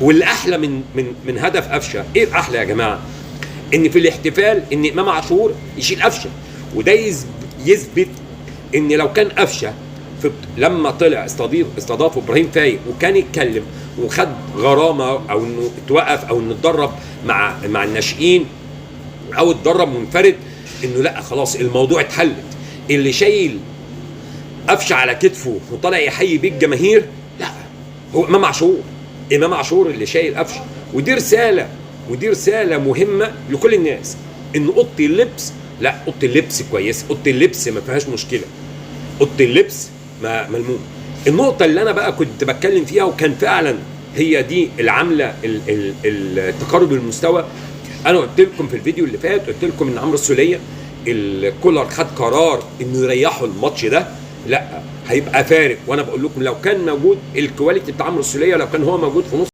واللي احلى من هدف قفشه، ايه الاحلى يا جماعه؟ ان في الاحتفال ان امام عاشور يشيل قفشه، وده يثبت ان لو كان قفشه لما طلع استضاف ابراهيم فايق وكان يتكلم وخد غرامه او انه اتوقف او انه اتدرب مع الناشئين او اتدرب منفرد، انه لا خلاص الموضوع اتحلت. اللي شايل قفشه على كتفه وطالع يحيي بيه الجماهير لا، هو امام عاشور. امام عاشور اللي شايل قفشه. ودي رساله مهمه لكل الناس، ان اوضه اللبس، لا اوضه اللبس كويسه، اوضه اللبس ما فيهاش مشكله، اوضه اللبس ملموم. النقطه اللي انا بقى كنت بتكلم فيها وكان فعلا هي دي العامله التقارب المستوى، انا قلت لكم في الفيديو اللي فات، قلت لكم ان عمرو السوليه الكولر خد قرار انه يريحوا الماتش ده، لا هيبقى فارق. وانا بقول لكم لو كان موجود الكواليتي بتاع عمرو السوليه، لو كان هو موجود في نص